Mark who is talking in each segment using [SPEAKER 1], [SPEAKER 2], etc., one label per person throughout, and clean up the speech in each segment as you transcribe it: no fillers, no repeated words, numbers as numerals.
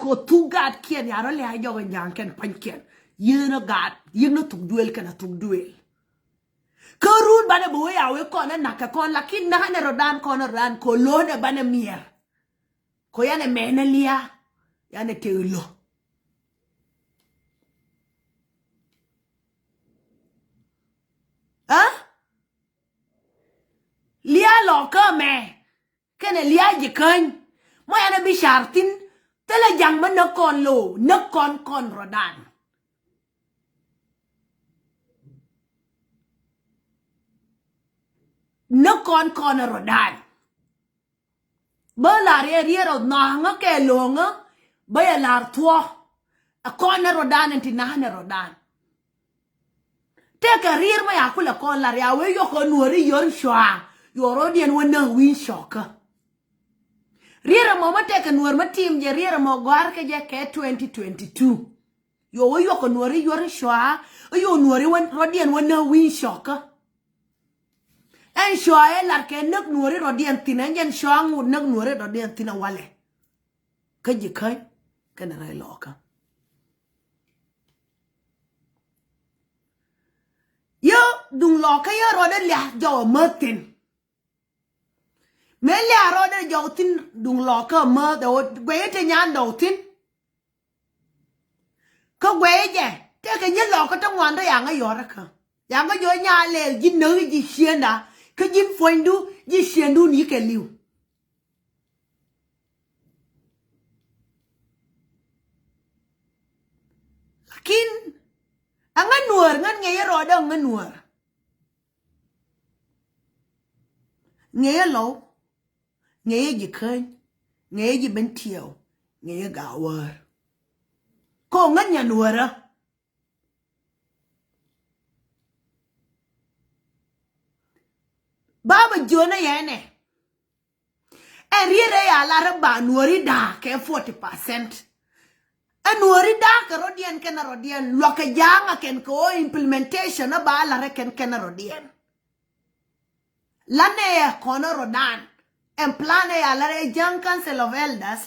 [SPEAKER 1] ko tu gad kien ya ro le ayo nyang ken pankien yino gad yino tuk duel kana tuk duel Korun bana boy awe kona naka kon lakin na ne rodan kona ran ko lone bana mier ko yane menelia yane teulo lia loka me kene lia jikan mo yana bi shartin tele jang man kon lo kon rodan kon rodan ba la rie ro na nga ke lo nga ba ya lar tuo a kon rodan enti na ne rodan te ka rir ma ya kula kon la ya we yo ko nuori yor shwa yoro dien wona win shoka rira mo mate ka nuor matim je rira mo gwar ke je ke 2022 yo we yo ko nuori yor shwa yo nuori won rodien wona win shoka en shwa e lar ke nak nuori rodien tinan jen shwa ngu nak nuori rodien tina wale ka je kai kana rai loka yo dung loka yo roda lia jo mertin me lia roda jo tin dung loka mer do gwe te nyan do tin ko gwe je te ke nyen loka to ngwan do yang yo ra ka yang yo nya le jin no ji xienda ke jin foindu ji xiendu ni ke liu lakin angan nuor ngan nge roda ngan nuor nge lo nge ji khen nge ji ben tiao nge ga war ko ngan nya nuora baba jona yene riere ya la ba nuori da ke 40% anuori da ka rodien ken rodien lo ka janga ken ko implementation ba la re ken rodien lane kono rodan en plan ya la re jang council of elders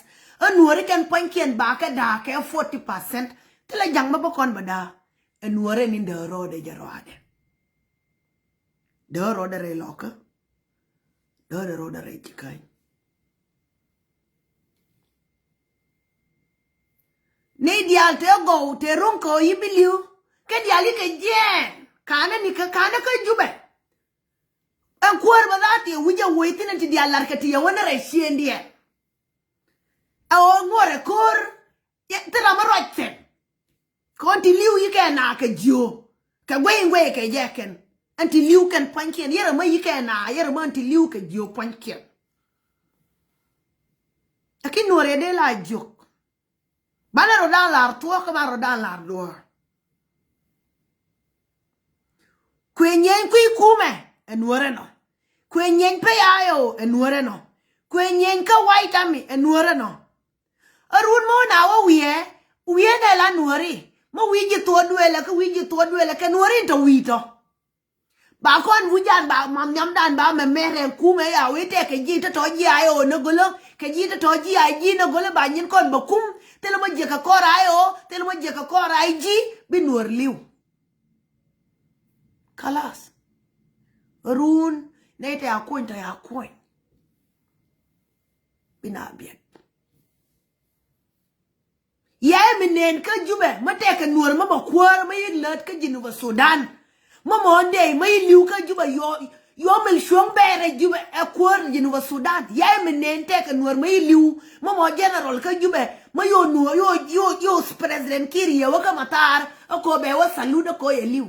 [SPEAKER 1] anuori ken ponkien ba ka da ke 40% tela jang ma bokon bada anuori ni de rode jarode de rode re loka de rode re jikai ne dial te go te ronko yibiliu ke diali ke jen kana ni ka kana ka jube en kwar badati wija waitin anti dialar ke ti wona re shiendie o ngore kor ye tera marochen konti liu yike na ke jo ka gwe ke jeken anti liu ken pankien yere ma yike na yere ma anti liu ke jo pankien akin nore de la jok bana rodan lar tuo ka ba rodan lar do kwenyen kui kume enwore no kwenyen pe ayo enwore no kwenyen ka white ami enwore no arun mo na wo wie de la nuori mo wiji to duele ka wiji to duele ka nuori to wito ba kon wujan ba mam nyam dan ba me mere kume ya wite ke ji to ji ayo no golo ke ji to ji ai ji no golo ba nyin kon ba kum telo mo je ka kora ayo telo mo je ka kora ai ji bi nuor liu kalas run nete akoin ta akoin bina biet ye minen ka jube mate ka nuor ma ba kwar ma yiglat ka jinu ba Sudan ma monde ma liu ka juba yo mel shong bere jube e kwar jinu ba Sudan ye minen te ka nuor ma liu ma mo general ka jube ma yo nuor yo president kiri ya waka matar ko be wa saluda ko ye liu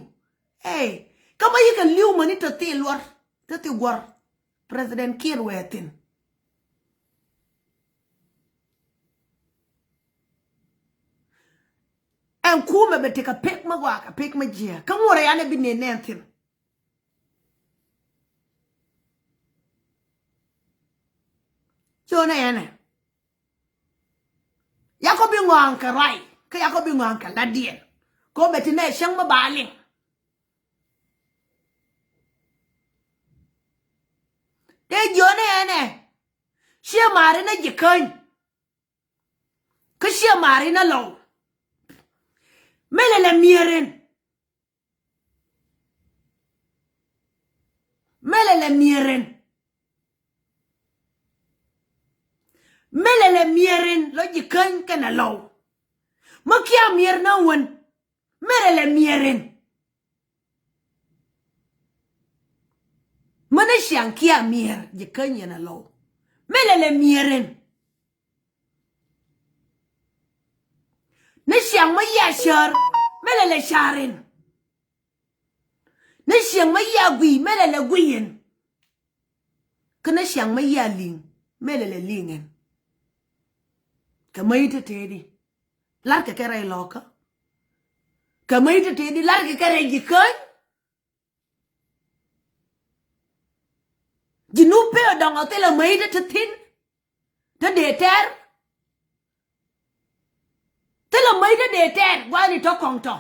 [SPEAKER 1] kama yika liu mani to tilwar to ti gwar president kir wetin en kume bete ka pek ma gwa ka pek ma jia ka ngore yana bi ne nentin chona yana yako bi ngwan ka rai ka yako bi ngwan ka ladien ko bete ne shang ma balin e jona yana she mare na jikan Kashia marina low. Melele mieren. Melele mieren. Melele mieren lo jikan kana low. Makia mier na wen. Melele mieren. Mana siang kia mier jikan yana low. Melele mieren. Ne siang ma ya shar. Melele sharin. Ne siang ma ya gui. Melele guyen. Kana siang ma ya ling. Melele lingen. Kamaita tedi. Larka kere loka. Kamaita tedi larka kere jikan. Jinupe odong otela maida tatin. Ta deter. Tela maida deter. Wani to kongto.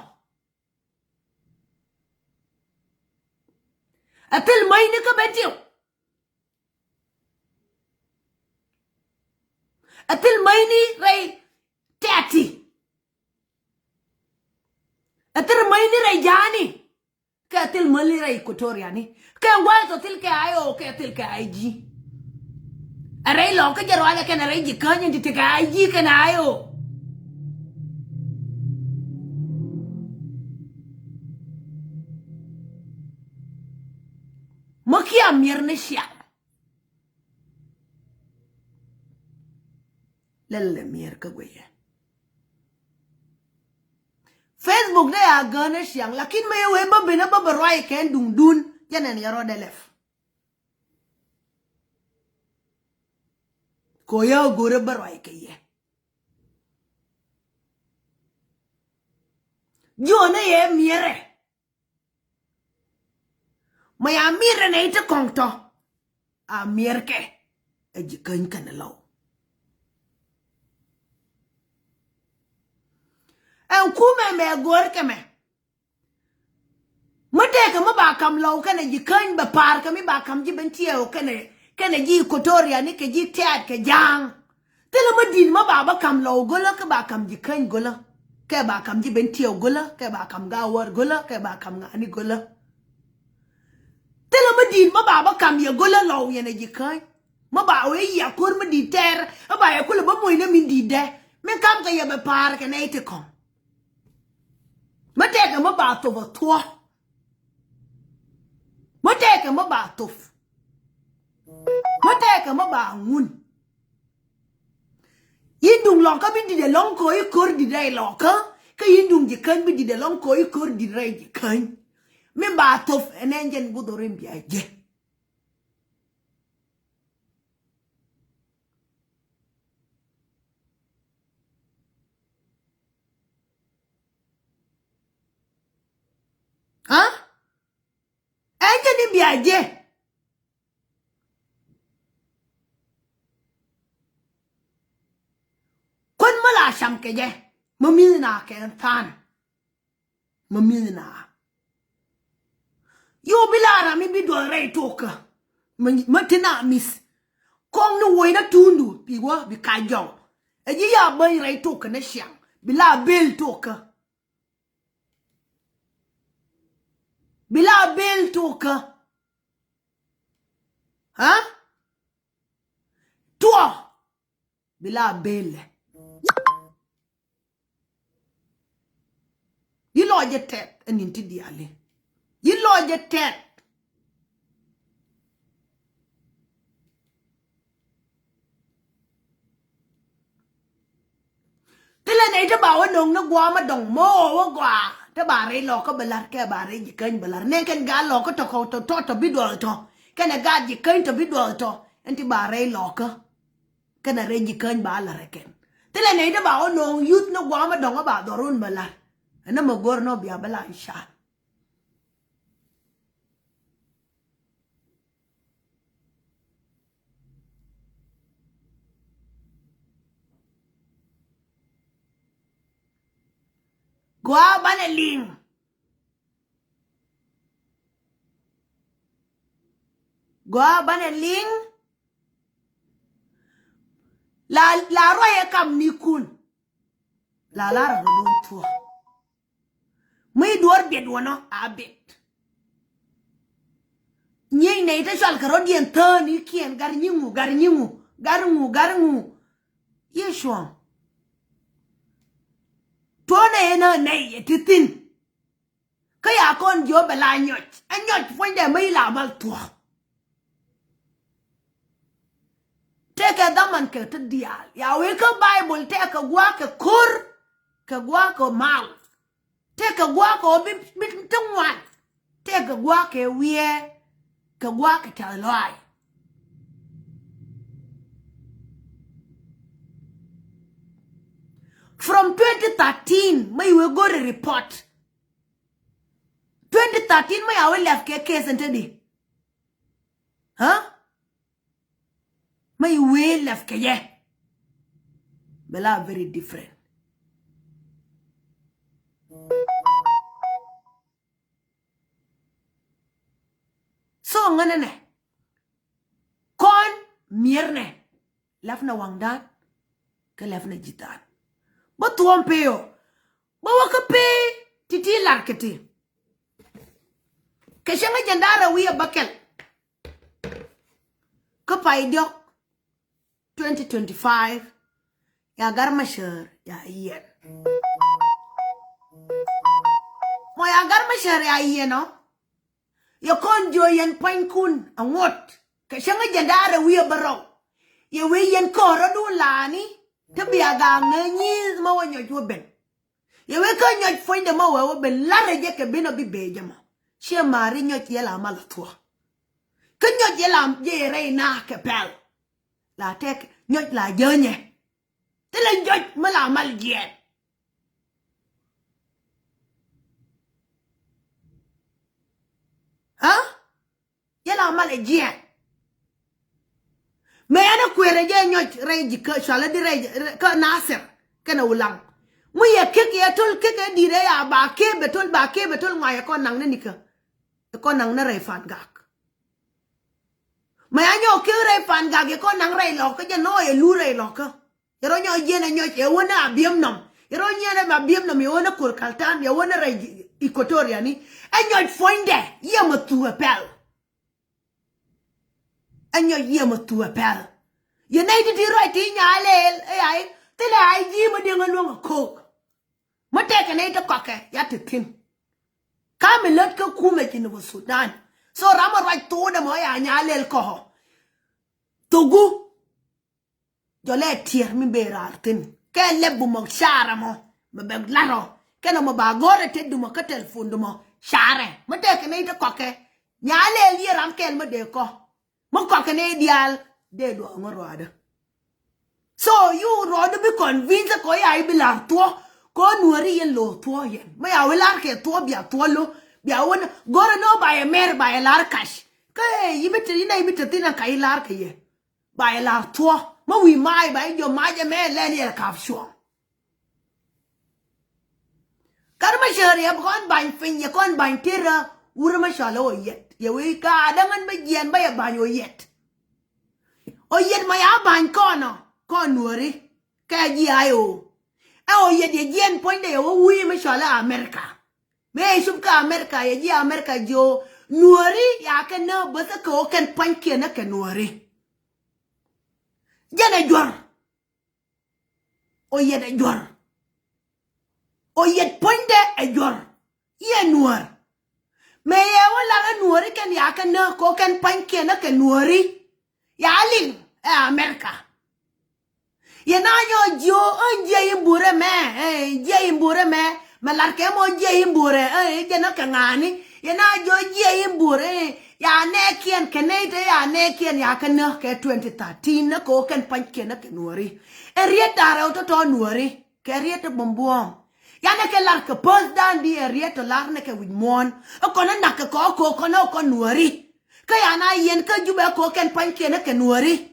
[SPEAKER 1] Atel maida ka betio. Atel maini ray tati. Atel maini ray jani. Ka atel mali ray kotoriani. Ka wato til ka ayo ka til ka aiji. Aray lo ka jarwala ka na ray jikanya dite ka aiji ka na ayo. Makia mirne siya. Lele mir ka gwe. Facebook de a gana siyang lakin may we ba binababaroy ken dun yan ang yaro delef. Koya gura baroy kaya. Jo na ye mire. May amire na ito kongto. Amir ke. Ejikan ka na law. Ang kume me gor keme. Mate ka mabakam law ka na jikan ba par kami bakam ji bentiyo ka na ji kotoria ni ka ji tiad ka jang. Tela madin mababa kam law gola ka bakam jikan gola. Ka bakam ji bentiyo gola. Ka bakam gawar gola. Ka bakam ngani gola. Tela madin mababa kam ya gola law ya na jikan. Mabawe ya kur maditer. Aba ya kula ba mo ina min dide. Men kam ka ya ba par ka na ite kom. Mateka mabato va toi. Mateka mabatof. Mateka mabangun. Yindung long ka bindi de long ko y kur di dai loka. Ka yindung jikan bindi de long ko y kur di dai jikan. Me batof enenjen budorim biaje. Ha? Enjen ni biaje. Kun mala sham ke je. Mamilna ke tan. Mamilna. Yo bilara mi bidwa rei toka. Matina miss. Kong no way na tundu. Piwa bi kajaw. Eji ya bay rei toka na siyang. Bila bel toka. Bila bel toka. Ha? Tua. Bila bel. You lodge a tet and into the alley. You lodge a tet. Tila na ita bawa nung nagwa madong mo wagwa. Ta bare lo ko belar ke bare jikan belar. Nen kan ga lo ko to bidwal to. Kana ga jikan to bidwal to. Enti bare lo ko. Kana re jikan ba la reken. Tila na ita bawa nung youth nagwa madong ba dorun belar. Ana magor no biya bala insha. Gwa banaling. Gwa banaling. La roya kam ni kun. la lara don tua mai duar bed wono a bed nyei nei ta shal karo dien tani kien gar nyingu yeshua tona ena nei titin kaya kon jo bela anyot fonde mai la mal tua take a daman ke te dial ya we ka bible take a gwa ke kur ke gwa ko mal take a gwa ko bit tungwan take a gwa ke wie ke gwa ke taloi from 2013 may we go to report 2013 may I will left ke case today huh may we left ke ye bela very different so ngane kon mirne lafna wangdan ke lafna jitan ba tuom peo ba waka pe titi larketi ke shanga jandara wiya bakel ka paidio 2025 ya garmashar ya yen mo ya garmashar ya yen no ya konjo yen pankun angot ke shanga jandara wiya baro ya we yen koro du lani te biaga nganyiz ma wanyo joben ye we ka nyot fonde ma we ben lare je ke bino bi beje ma she mari nyot yela mala to ke nyot yela je reina ke pel la tek nyot la jenye te la nyot mala mal je ha yela mal je me ana kwere je nyot reji ke shala di reji ka nasir kana ulang mu ye keke ya tol keke dire ya ba ke betol ngaya ko nang ne nika ko nang na re fan gak me anyo ke re fan gak ko nang re lo ke no ye lu re lo ke ro nyo je na nyo che wona abiem nom ro nyere ba biem nom yo na kur kaltan yo wona re ikotoria ni anyo fonde ye matu apel anyo ye matu apel ye nei di right nyale ai tele ai ji mo de ngalo ko mateke ne to koke ya titin kame lot ko kume kinu Sudan so rama right to de mo ya nyale ko togu jole tier mi berartin ke lebu mo shara mo be laro ke no mo ba gore teddu mo ka telephone mo share mateke ne to koke nyale li ram kel mo de ko mo koke ne dial de do ngoroada so you rodo be convinced ko ya ibilar to ko nuari yen lo to yen ma ya welar ke to bia to lo bia won gore no ba e mer ba e lar cash ke yibiti ina yibiti tina kai lar ke ye ba e lar to ma wi mai ba jo ma je me le ni ka fsho karma shari ab kon ban fin ye kon ban tira urma shalo yet ye we ka dangan ba yen ba ya ban yo yet o yet ma ya ban kono kon nuari ka ji ayo o ye de yen point de o wi me shala America me shup ka America ye ji America jo nuari ya ke no bata ko ken panke na ke nuari jana jor o ye de jor o ye point de e jor ye nuar me ye wala nuari ken ya ke no ko ken panke na ke nuari ya ling e America ye na yo jo je imbure me je imbure me malarke mo je imbure je na kangani ye na jo je imbure ya ne kien kenete ya ne kien ya kana ke 2013 na ko ken panke na ke nuari e rieta ra to nuari ke rieta bombuong ya ne ke lar ke pos dan di e rieta lar ne ke wimon ko na ke ko na ko nuari ke ya na yen ke jube ko ken panke na ke nuari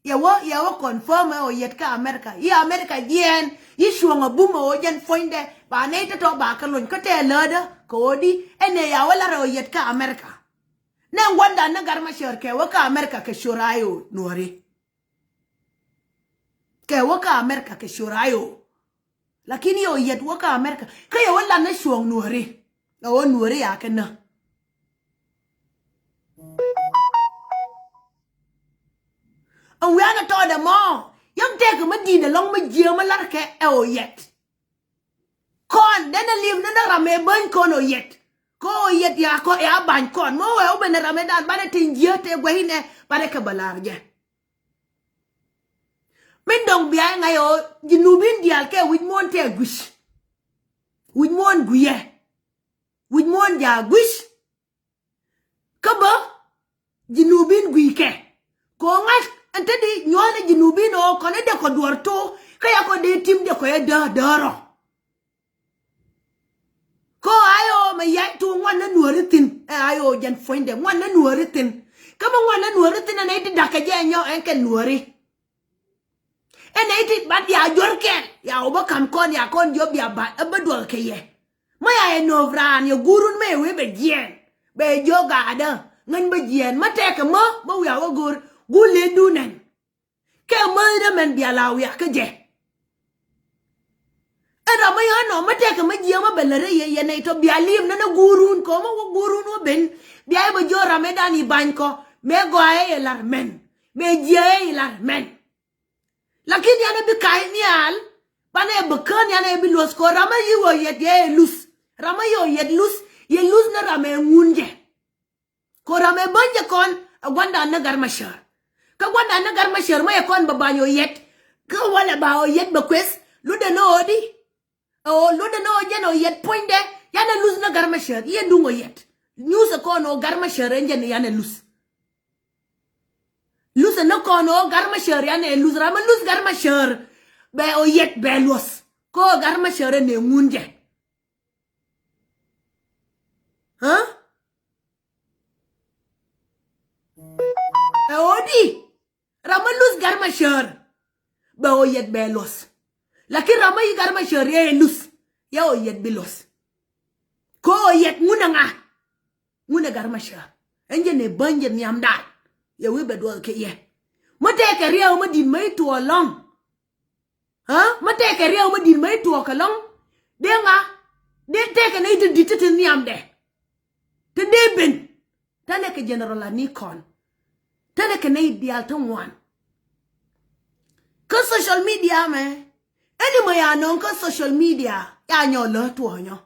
[SPEAKER 1] yawo confirm o yet ka America ya America yen yishwanga bumo o jen foinde ba ne to ba ka lon ko te lada ko di ene ya wala ro yet ka America ne wanda na garma shor ke wa ka America ke shorayo nuari ke wa ka America ke shorayo lakini yo yet waka America kaya wala na shuang nuari o nuari ya kana and we are not all the more young take a medina long ma jia ma larke o yet kon then a live na rame ban kon o yet ko yet ya ko ya ban kon mo we o ben ramadan ba tin jia te gwahine ba ka balarje min dong biya ngayo jinubin dial ke with mon te gush with mon guye with mon ja gush kaba jinubin guike ko ngat ante di nyone jinubin o ko ne de ko duarto kaya ko de tim de ko ya daro ko ayo ma ya tu ngwana nuoritin ayo jan foinde ngwana nuoritin kama ngwana nuoritin na ite dakaje nyo enke nuori ene ite bad ya jorken ya oba kam kon ya kon job ya ba abadwal ke ye maya enovran yo gurun me we be jien be joga ada ngan be jien mate ka mo bo ya wo gur gule dunan ke mo men dia law ya ke je era maya no mate ka ma jien ma belere ye ne to bia lim na gurun ko mo gurun wo ben bia be jo ramadan i ban ko me go ay lar men me je lar men lakini yana bi kai nial bane bekan yana bi los ko rama yiwo yet ye lus rama yo yet lus ye lus na rama ngunje ko rama banje kon gwanda na garmashar ka gwanda na garmashar ma kon babanyo yet ka wala ba o yet bekwes lude no odi o lude no jeno yet poinde yana lus na garmashar ye dungo yet news ko no garmashar enje yana lus lus no kono garma sher ya ne lus rama lus garma sher be o yet be los ko garma sher ne ngunje ha e odi rama lus garma sher be o yet be los lakin rama yi garma sher ye lus ya o yet be los ko o yet nguna garma sher enje ne banje ni amda ya we bedwal ke ye mate ke riaw ma din mai to long ha mate ke riaw ma din mai to ka long de nga de te ke ne de ditete ni am de te de ben tane ke general ni kon tane ke ne dial to wan ko social media me eni mo ya non ko social media ya nyo lo to nyo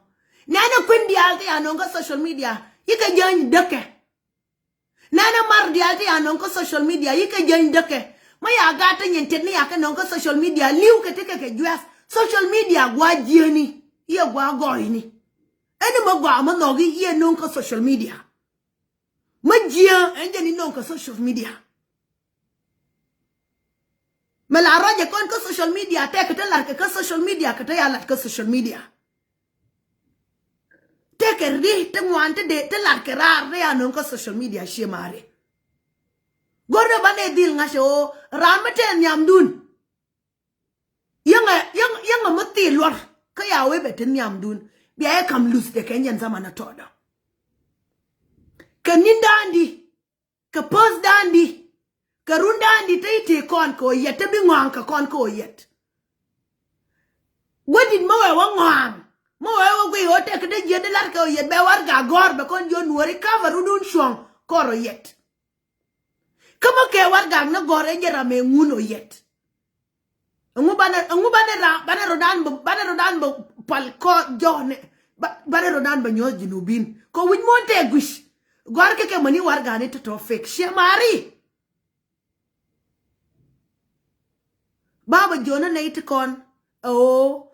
[SPEAKER 1] na na kwin dial te ya non ko social media yike jan deke nana mar dialti anon ko social media yike jen deke ma ya gata nyente ni yake non ko social media liu ke teke ke juas social media gwa jieni ye gwa goini eni mo gwa mo nogi ye non ko social media ma jia enje ni non ko social media ma la roje kon ko social media teke te lar ke ko social media ke te ya lar ko social media teke ri te mwante de te lar ke rar re anon ko social media she mare gordo bane dil ngasho ramate nyamdun yanga mati lor ka yawe bete nyamdun biya kam lus de kenyan zamana toda ka nindandi ka pos dandi ka rundandi te ite kon ko yet bi ngwan ka kon ko yet wedin mawe wangwan mo ewo gwe hote kede jede lar ka yet be war ga gor be kon jo nuori cover udun shong koro yet kama ke war ga na gor enjera me nguno yet ngu bana rodan bo pal ko jone bana rodan ba nyo jinubin ko win monte gush gor ke mani war ga ne to fake she mari baba jona ne it kon o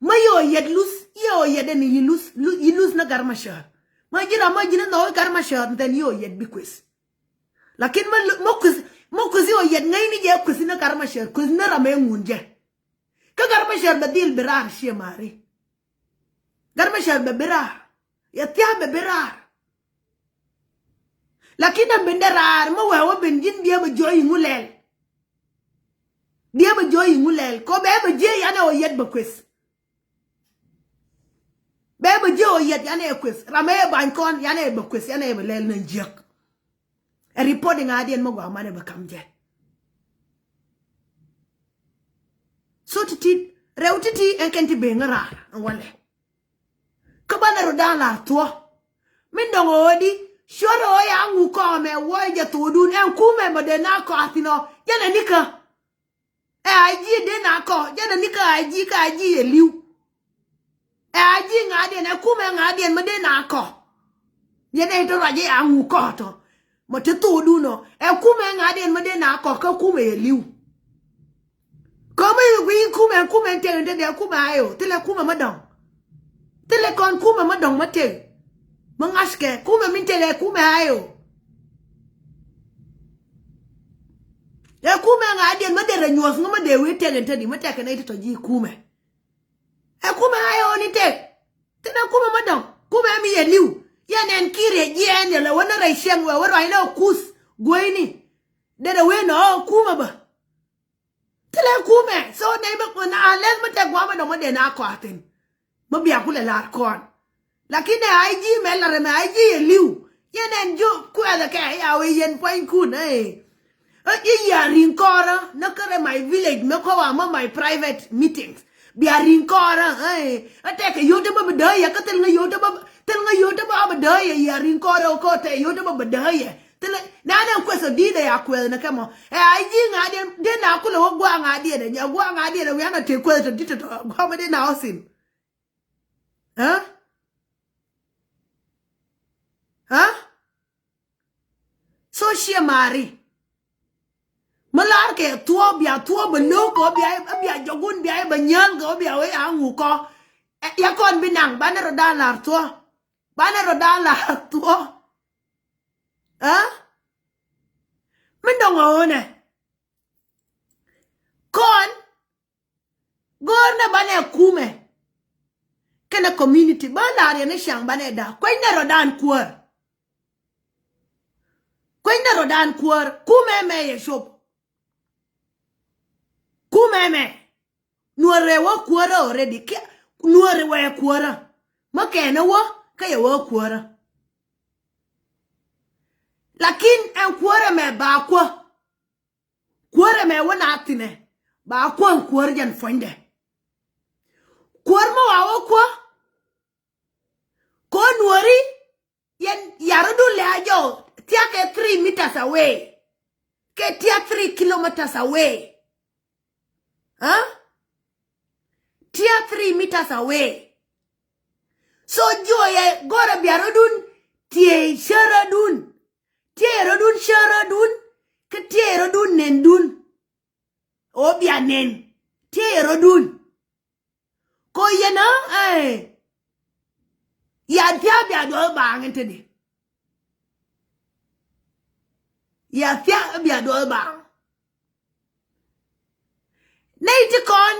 [SPEAKER 1] mayo yet lus yo yet ni lus na garmashar majira no garmashar then yo yet bikwes lakin mokuzi yo yet ngai ni je kuzi na garmashar kuzi na rame ngunje ka garmashar badil birar she mari garmashar be birar ya tia be birar lakin am benderar mo wewo bendin dia be joyi ngulel ko be je yana o yet bikwes bebe je o yet yana ekwes rame bankon yana ekwes yana ebelel na njek a reporting adien mo gwa mane bakamje so titi Reutiti en kenti bengara wale. Kabana rodala to. Mindongo odi shoro ya nguko me woje to dun en kume modena ko atino. Yana nika. Aji de na ko. Yana nika aji ka aji eliu. Aji ngade na kume ngade modena ko. Yana to raje ya nguko to. Mote to duno. Kume ngade modena ko ka kume eliu. Kama yu kume tele de kume ayo. Tele kume madong. Tele kon kume madong mate. Mangaske kume mintele kume ayo. Ya kume ngadi madere nyos ngoma de wete tedi mate kana ito ji kume. Kume ayo ni te. Tele kume madong. Kume mi ye liu. Ya nen kire je ene la wana ra sheng wa wara ina kus goini. Dede we no kume ba. Tele kume so neighbor na ales mate gwa madong made na kwatin. Mabia kule la kon. Lakini aiji melare me aiji liu. Yenen jo kuath ke ya we yen point kun ya rinkora nakare my village me ko wa my private meetings. Bia rinkora ateke yote ba bedaya katel nga yote ba bedaya ya rinkora ko te yote ba bedaya. Tele na na kweso dide ya kwel na kamo aiji ngade de na kule wo gwa ngade de nya gwa ngade de we na te kweso dito gwa me de na osin. So she mari. Malar ke tuo belo ko bia jogun bia banyang ko bia we angu ko. Ya kon binang bana rodala tuo. Bana rodala tuo. Mendongo one. Kon gorna bana kume. Kena community bana re ne shang bana da. Ko ina rodan kuor. Kwenda rodan kuor kumeme ye shop kumeme nuore wo kuora already ke nuore we kuora makene wo kaye wo kuora lakin en kuora me ba kuora me wona atine ba kuor jan fonde kuor mo awo ko nuori yen yarudu le ajo Tiake 3 meters away. Ke tia 3 kilometers away. Tia 3 meters away. So joye gora biarodun tie sharadun. Tie rodun sharadun. Ke tie rodun nendun. Obia nen. Tie rodun. Ko yena ya tia biado bang enteni. Ya fia bia do bang. Nei ti kon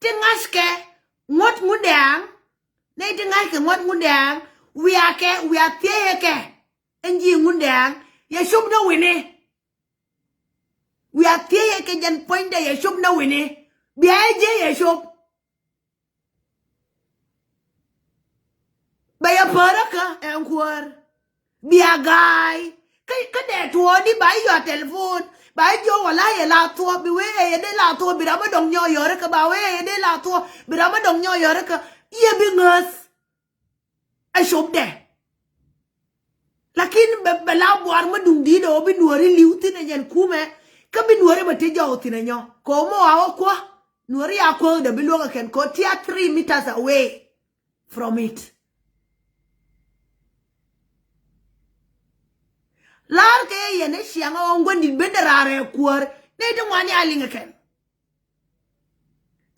[SPEAKER 1] ti ngaske ngot ngudang. Nei ti ngaske ngot ngudang. We are fia ke. Enji ngudang. Ya shub na wini. We are fia ke jan point ya shub na wini. Bia je ya shub. Baya paraka enkwar. Bia guy. Kade tuo di buy your telephone buy jo wala ye la tuo bi we ye de la tuo bi rama dong nyo yore ka ba we ye de la tuo bi rama dong nyo yore ka ye bi ngas a shop de lakin be la boar ma dung di do bi nuori liuti na yen kume ka bi nuori ba te jo ti na nyo ko mo awo ko nuori akwo de bi lo ka ken ko tia 3 meters away from it. Lar ke yene shianga ongondi benderare kuor ne de wani alinga ken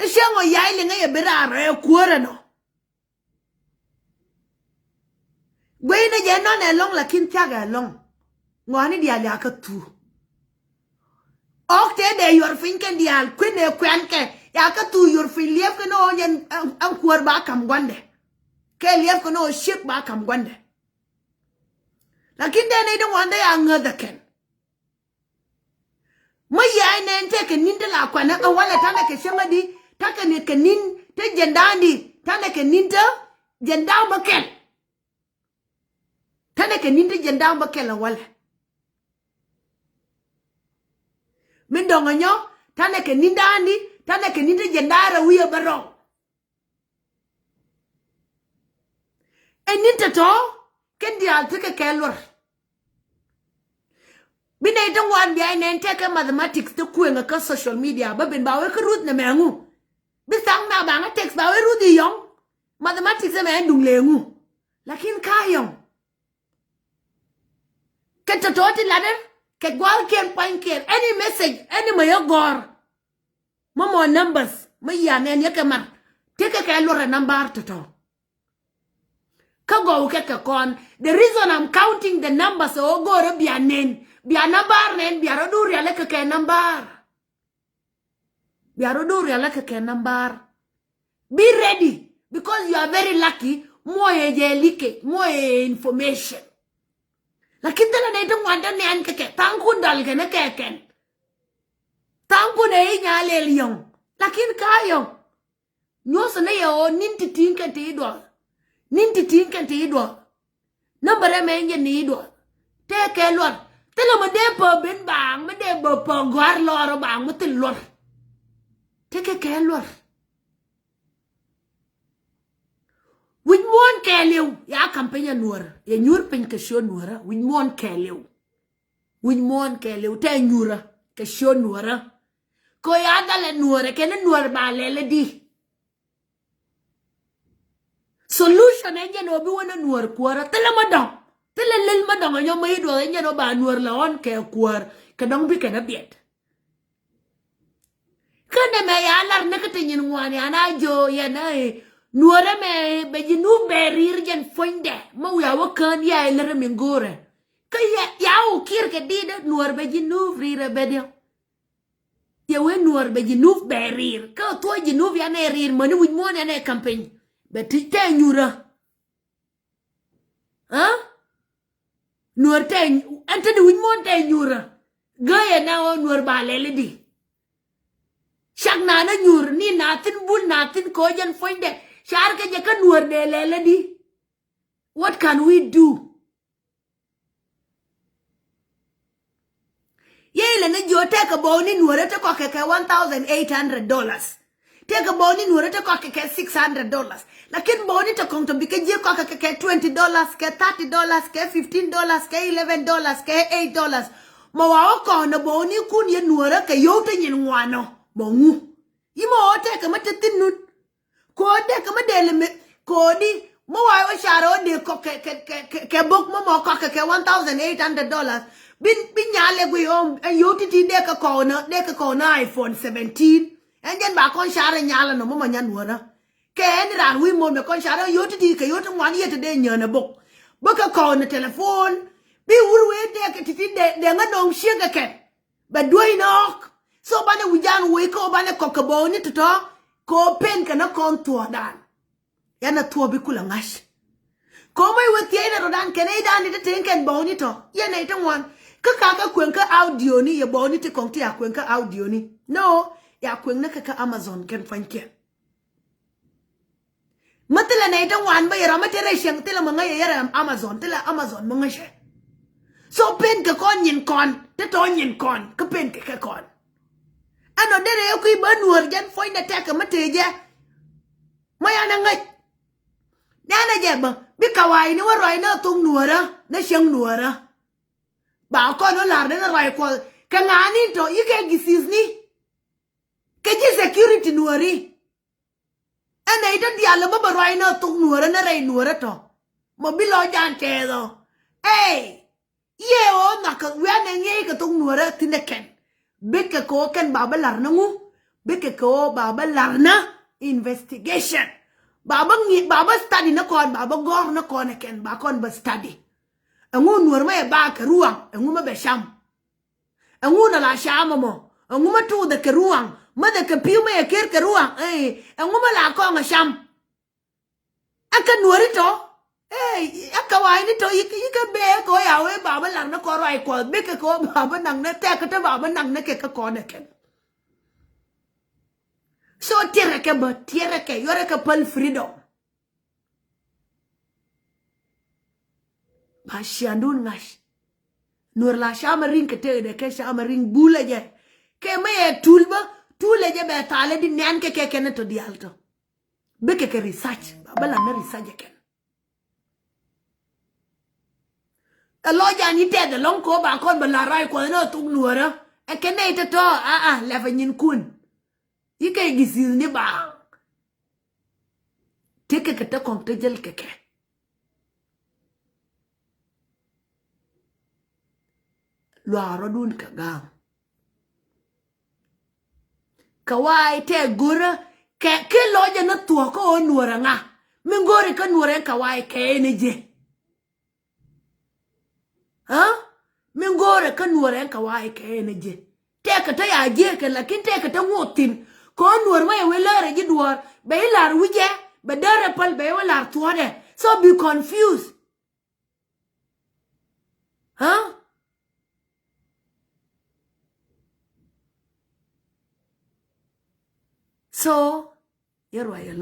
[SPEAKER 1] shiango yailinga ye berare kuor no gweina je non e long lakin tiaga long ngwani dia ya ka tu okte de yor finken dia kwene kwenke ya ka tu yor fin lief ke no yen an kuor ba kam gwande ke lief ko no ship ba kam gwande lakin de ne de wanda ya ngada ken maya ne take nin de la kwana ka wala tana ke shangadi take ne ke nin te jendandi tana ke nin te jendang bakel tana ke nin te jendang bakel wala min donga nyo tana ke nin dandi tane ke ninte jendara wiya barong ninte to kendi altike kelor bina ita wan biya nen teke mathematics to kuenga ka social media ba ben ba we krut na mengu bisang na ba nga text ba we rudi yong mathematics me ndung lengu lakin kayong ke to ti lader ke gwal ken panker any message any mayogor momo numbers mayanen yakemar teke ke lore number to Kago ke kon. The reason I'm counting the numbers so go re bianen. Bia number nen biaro dur ya le ke number. Biaro dur ya le ke number. Be ready because you are very lucky. More like more information. Lakin tala na itong wanda ni an ke tangkun dal ke na keken. Tangkun e nya le liyong. Lakin kayo. Nyo sa na yo ninti tinka ti idol. Ninti tinken ti idwa nambare menje ni idwa te ke lor telo mo de po ben bang me de bo po gwar lor bang mo til lor te ke lor win mon ke lew ya campaign nuor ye nyur pen ke sho nuora win mon ke lew te nyura ke sho nuora ko ya dale nuora ke ne nuor ba lele di solution enye no bi wona nuor kuara tele madong tele lel madong yo mai do enye no ba nuor la on ke kuar ke dong bi ke na biet kane me ya lar ne ke tin ngwani ana jo ya na nuor me be jinu berir gen fonde mo ya wakan ya lere mingore ke ya o kir ke dide nuor be jinu rire bedio ya we nuor be jinu berir ka to jinu ya ne rir mani win mo ne campaign Beti te nyura. Huh? Nuor te ante di win te nyura. Gaya na o nuor ba lele di. Shak na na nyur ni natin bul natin ko jan foinde. Shar ke jaka nuor de lele di. What can we do? Yele na jo take a boni nuor te ko ke $1,800. Take a boni nuor te ko ke $600. Lakin boni te kong to bike je ko ke $20, ke $30, ke $15, ke $11, ke $8. Ma wa ko na boni kun ye nuora ke yo te nyin ngwano bongu. Imo te ke mate tinun. Ko de ke madele me ko di mo wa sharo de ko ke bok mo ko ke $1,800. Bin nyale gwi om yo ti de ka ko na iPhone 17. Enjen ba kon share nyala no mo nyanwona. Ke ran wi mo me kon share yo ti ke yo to wan yete de nyana bok. Boka ko na telephone bi wurwe de ke ti de ngadong shiga ke. Ba doy nok. So bane wujan we ko bane ko bo ni to ko pen kana kon to dan. Yana to bi kula ngash. Ko mai weti ina rodan kene dan ni te ken bo ni to. Yana ita wan. Ka kwenka audio ni ye bo ni te kon ti akwenka audio ni. No. Ya kwenna ka Amazon ken fanke matela na ita wan ba yara matera sheng tela manga yara Amazon tela Amazon manga she so pen ka kon yin kon te to yin kon ka pen ka kon ano dere yo ku ba nuor jan foi na ta ka mateje maya na ngai na je ba bi kawai ni wa roi na tung nuora na sheng nuora ba ko no lar na roi ko ka ngani to yike gisis ni Keji security nuari. Ana ito dialo ba baruay na tuk nuara na ray nuara to. Mabilo jan kedo. Hey! Ye o nakagwyan nga ikatung nuara tineken. Bike ko ken babalar na ngu. Bike ko babalar na investigation. Baba study na kon. Baba gor na kon ken. Bakon ba study. Angu nuara may ba karuang. Angu mabesham. Angu na la shama mo. Angu matu da karuang. Mada ka piu me ker ke ruang nguma la ko nga sham aka nuori to aka wai ni to yika be ko ya we baba lang na ko rai ko be ke ko baba nang na te ka ta baba nang na ke ka ko na ken so tiere ke yore ka pal freedom ba shandun ngash nur la shama ring ke te de ke shama ring bula je ke me tulba tule je be tale di nyan ke ken to di alto be ke research bala na research ken a loja ni te de long ko ba kon bala rai ko no tung nuora e ken ne to la fa nyin kun ike gisil ni ba teke ke ta kon te jel ke lo arodun ka gam kawai te gura ke loja na tuo ko nuora nga mingori ka nuora kawai ke ne je mingore ka nuora kawai ke ne je te ka ta ya je ke lakin te ka ta ngotin ko nuora ma we lare ji duor be lar wije be dare pal be lar tuode so be confused so yerwa